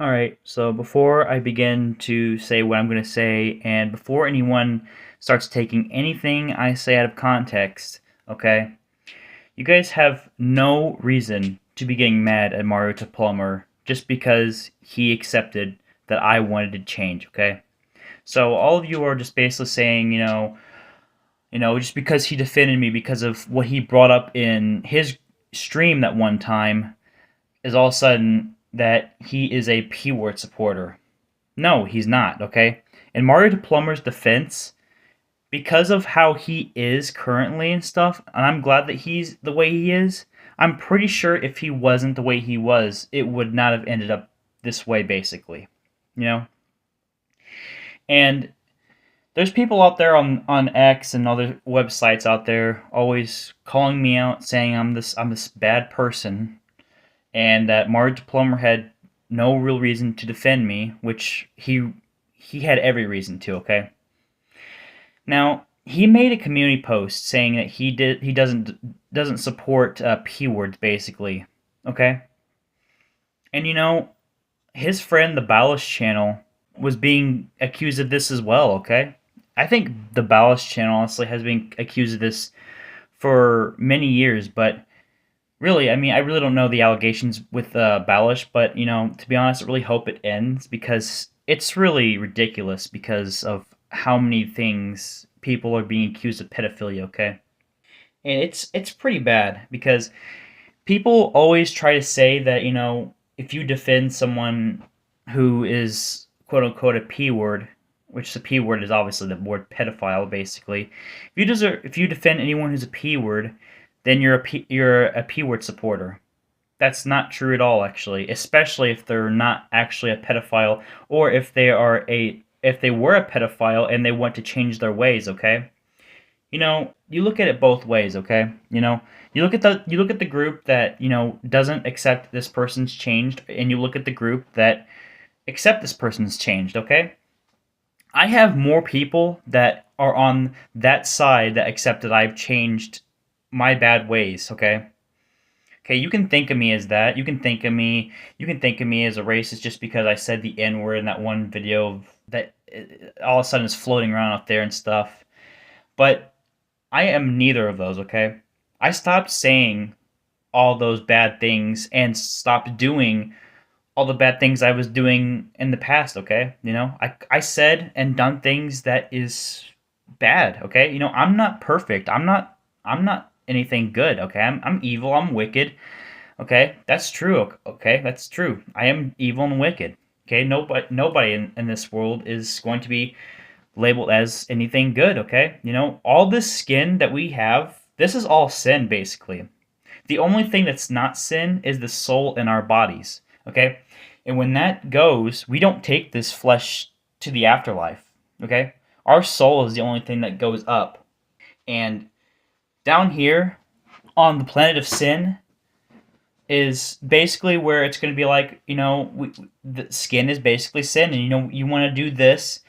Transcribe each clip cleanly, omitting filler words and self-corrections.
Alright, so before I begin to say what I'm going to say, and before anyone starts taking anything I say out of context, okay, you guys have no reason to be getting mad at Mariotehplumber just because he accepted that I wanted to change, okay? So all of you are just basically saying, just because he defended me because of what he brought up in his stream that one time, is all of a sudden that he is a P-word supporter. No, he's not, okay? In Mariotehplumber's defense, because of how he is currently and stuff, and I'm glad that he's the way he is, I'm pretty sure if he wasn't the way he was, it would not have ended up this way, basically. You know? And there's people out there on X and other websites out there always calling me out, saying I'm this bad person, and that Mariotehplumber had no real reason to defend me, which he had every reason to. Okay, now he made a community post saying that he doesn't support p words basically. Okay, and his friend the Ballast channel was being accused of this as well. Okay, I think the Ballast channel honestly has been accused of this for many years, but really, I mean, I really don't know the allegations with Balish, but to be honest, I really hope it ends because it's really ridiculous because of how many things people are being accused of pedophilia. Okay, and it's pretty bad because people always try to say that if you defend someone who is quote unquote a p word, which the p word is obviously the word pedophile, basically. If you defend anyone who's a p word, then you're a p word supporter. That's not true at all, actually. Especially if they're not actually a pedophile, or if they were a pedophile and they want to change their ways. Okay, you look at it both ways. Okay, you look at the group that doesn't accept this person's changed, and you look at the group that accept this person's changed. Okay, I have more people that are on that side that accept that I've changed my bad ways. Okay, you can think of me as that. You can think of me as a racist just because I said the N word in that one video that all of a sudden is floating around out there and stuff. But I am neither of those. Okay, I stopped saying all those bad things and stopped doing all the bad things I was doing in the past. Okay, I said and done things that is bad. Okay, I'm not perfect. I'm not anything good. Okay, I'm evil. I'm wicked. Okay, that's true. Okay, that's true. I am evil and wicked. Okay, nobody in this world is going to be labeled as anything good. Okay, all this skin that we have, this is all sin basically. The only thing that's not sin is the soul in our bodies. Okay, and when that goes, we don't take this flesh to the afterlife. Okay, our soul is the only thing that goes up, and down here on the planet of sin is basically where it's going to be like, the skin is basically sin, and you want to do this,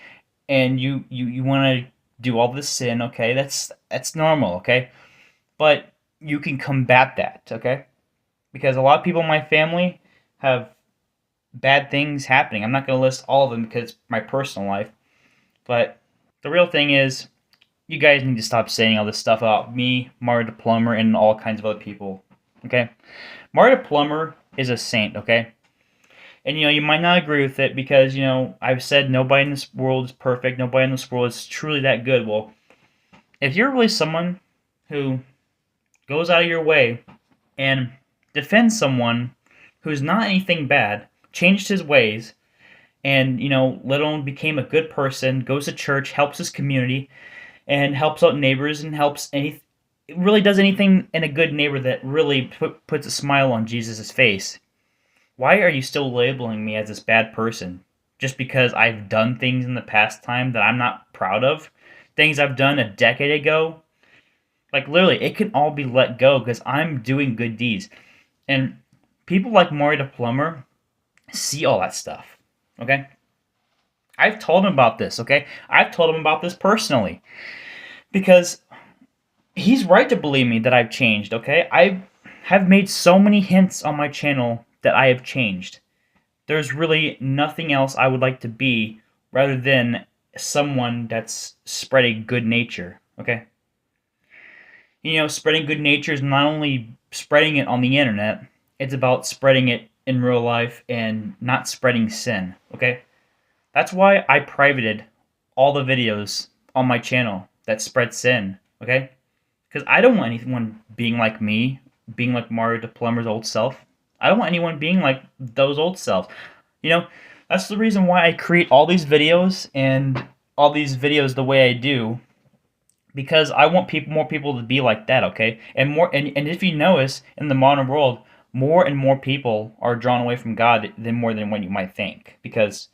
and you want to do all this sin. Okay, that's normal. Okay, but you can combat that. Okay, because a lot of people in my family have bad things happening. I'm not going to list all of them because it's my personal life, but the real thing is, you guys need to stop saying all this stuff about me, Mariotehplumber, and all kinds of other people. Okay, Mariotehplumber is a saint. Okay, and you might not agree with it because I've said nobody in this world is perfect. Nobody in this world is truly that good. Well, if you're really someone who goes out of your way and defends someone who's not anything bad, changed his ways, and let alone became a good person, goes to church, helps his community, and helps out neighbors, and really does anything in a good neighbor that really puts a smile on Jesus' face. Why are you still labeling me as this bad person? Just because I've done things in the past time that I'm not proud of? Things I've done a decade ago? Like, literally, it can all be let go because I'm doing good deeds. And people like Mariotehplumber see all that stuff. Okay? I've told him about this. Okay? I've told him about this personally. Because he's right to believe me that I've changed. Okay? I have made so many hints on my channel that I have changed. there's really nothing else I would like to be rather than someone that's spreading good nature, okay? Spreading good nature is not only spreading it on the internet, it's about spreading it in real life and not spreading sin, okay? That's why I privated all the videos on my channel that spread sin, okay? Because I don't want anyone being like me, being like Mariotehplumber's old self. I don't want anyone being like those old selves. You know, that's the reason why I create all these videos and all these videos the way I do, because I want more people to be like that, okay? And if you notice in the modern world, more and more people are drawn away from God than more than what you might think, because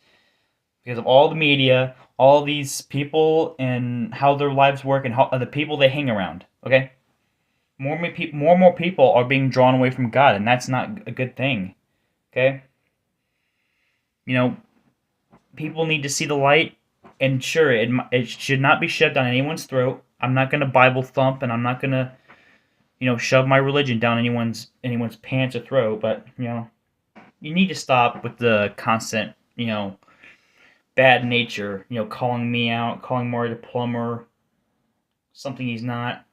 of all the media, all these people and how their lives work and how the people they hang around, okay? More and more people are being drawn away from God, and that's not a good thing, okay? You know, people need to see the light, and sure, it should not be shoved down anyone's throat. I'm not gonna Bible thump, and I'm not gonna, shove my religion down anyone's pants or throat. But you need to stop with the constant, bad nature. Calling me out, calling Mariotehplumber something he's not.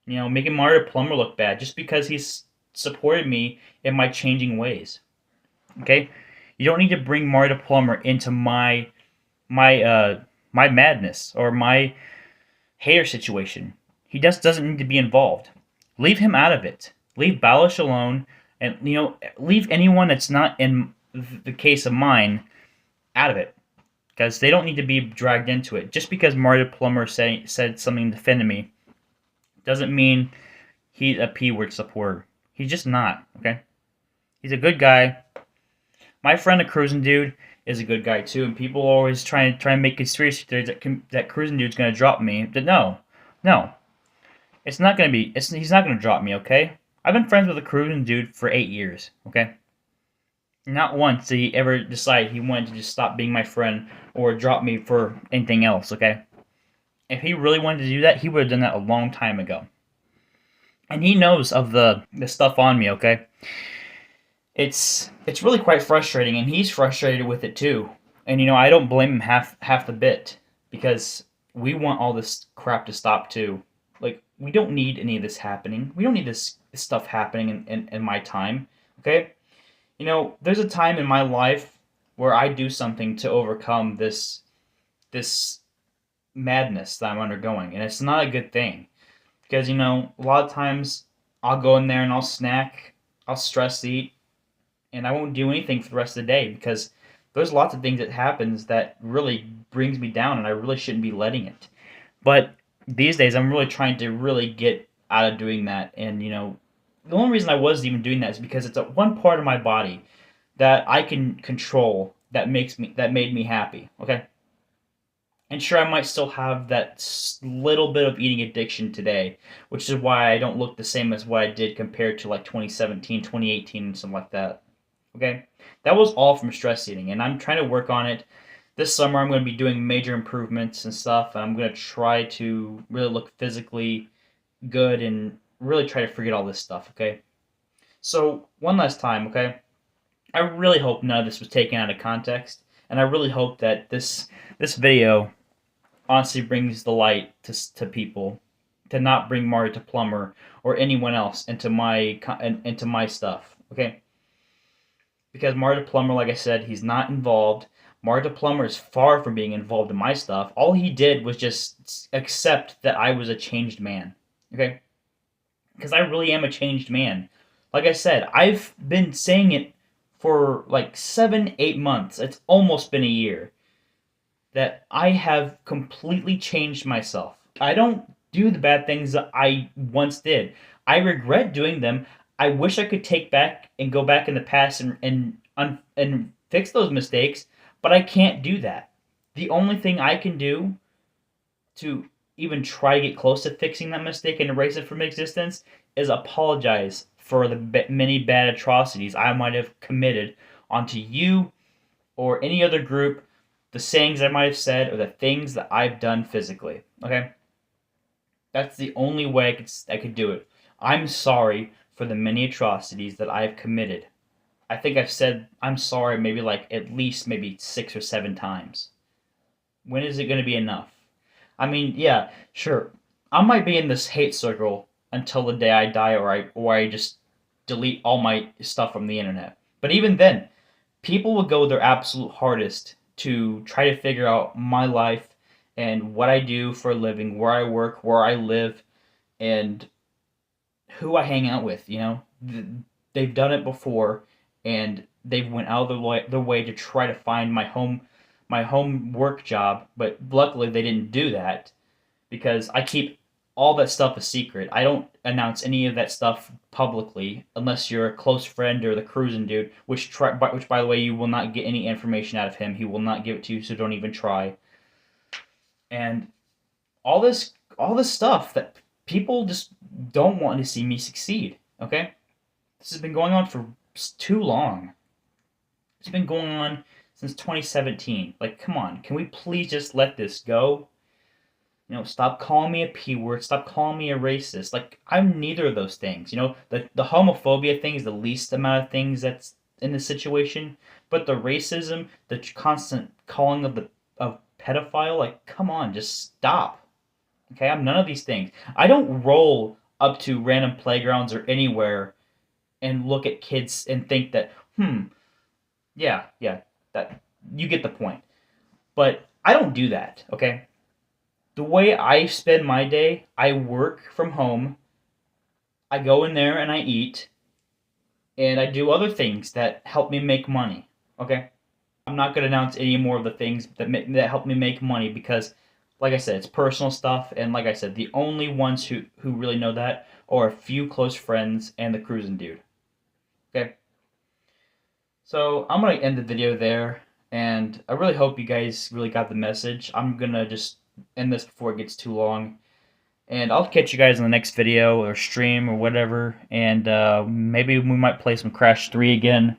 Making Mariotehplumber look bad just because he's supported me in my changing ways. Okay, you don't need to bring Mariotehplumber into my madness or my hater situation. He just doesn't need to be involved. Leave him out of it. Leave Balish alone, and leave anyone that's not in the case of mine out of it, because they don't need to be dragged into it. Just because Mariotehplumber said something defending me doesn't mean he's a P-word supporter. He's just not, okay? He's a good guy. My friend, the Cruising Dude, is a good guy too, and people always try and make conspiracy theories that Cruising Dude's gonna drop me. But no, it's not gonna be. He's not gonna drop me, okay? I've been friends with the Cruising Dude for 8 years, okay? Not once did he ever decide he wanted to just stop being my friend or drop me for anything else, okay? If he really wanted to do that, he would have done that a long time ago. And he knows of the stuff on me, okay? It's really quite frustrating, and he's frustrated with it too. And I don't blame him half the bit, because we want all this crap to stop too. Like, we don't need any of this happening. We don't need this stuff happening in my time, okay? There's a time in my life where I do something to overcome this madness that I'm undergoing, and it's not a good thing. Because, a lot of times I'll go in there and I'll snack, I'll stress eat, and I won't do anything for the rest of the day, because there's lots of things that happens that really brings me down, and I really shouldn't be letting it. But these days I'm really trying to really get out of doing that, and the only reason I was even doing that is because it's one part of my body that I can control that made me happy, okay? And sure, I might still have that little bit of eating addiction today, which is why I don't look the same as what I did compared to like 2017, 2018, and something like that. Okay? That was all from stress eating, and I'm trying to work on it. This summer, I'm going to be doing major improvements and stuff, and I'm going to try to really look physically good and really try to forget all this stuff, okay? So, one last time, okay? I really hope none of this was taken out of context, and I really hope that this video honestly brings the light to people, to not bring Mariotehplumber or anyone else into my stuff, okay? Because Mariotehplumber, like I said, he's not involved. Mariotehplumber is far from being involved in my stuff. All he did was just accept that I was a changed man, okay? Because I really am a changed man. Like I said, I've been saying it for like 7-8 months. It's almost been a year that I have completely changed myself. I don't do the bad things that I once did. I regret doing them. I wish I could take back and go back in the past and fix those mistakes, but I can't do that. The only thing I can do to even try to get close to fixing that mistake and erase it from existence is apologize for the many bad atrocities I might have committed onto you or any other group, the sayings I might have said, or the things that I've done physically. Okay? That's the only way I could do it. I'm sorry for the many atrocities that I have committed. I think I've said I'm sorry maybe like at least maybe 6 or 7 times. When is it going to be enough? I mean, yeah, sure. I might be in this hate circle until the day I die, or I just delete all my stuff from the internet. But even then, people will go their absolute hardest to try to figure out my life and what I do for a living, where I work, where I live, and who I hang out with. They've done it before, and they've went out of their way to try to find my home work job. But luckily, they didn't do that because I keep all that stuff a secret. I don't announce any of that stuff publicly unless you're a close friend or the cruising dude, which by the way, you will not get any information out of him. He will not give it to you, so don't even try. And all this stuff that people just don't want to see me succeed. Okay, this has been going on for too long. It's been going on since 2017. Like, come on, can we please just let this go? Stop calling me a P word. Stop calling me a racist. Like, I'm neither of those things. The homophobia thing is the least amount of things that's in the situation. But the racism, the constant calling of pedophile, like, come on, just stop. Okay, I'm none of these things. I don't roll up to random playgrounds or anywhere and look at kids and think that, yeah, that you get the point. But I don't do that, okay? The way I spend my day, I work from home. I go in there and I eat, and I do other things that help me make money. Okay, I'm not gonna announce any more of the things that help me make money because, like I said, it's personal stuff, and like I said, the only ones who really know that are a few close friends and the cruising dude. Okay, so I'm gonna end the video there, and I really hope you guys really got the message. I'm gonna just end this before it gets too long. And I'll catch you guys in the next video or stream or whatever. And maybe we might play some Crash 3 again.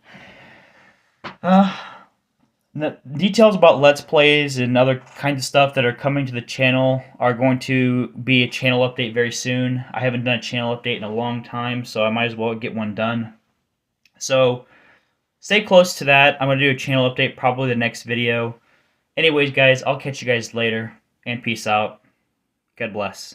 The details about Let's Plays and other kinds of stuff that are coming to the channel are going to be a channel update very soon. I haven't done a channel update in a long time, so I might as well get one done. So stay close to that. I'm going to do a channel update probably the next video. Anyways, guys, I'll catch you guys later. And peace out. God bless.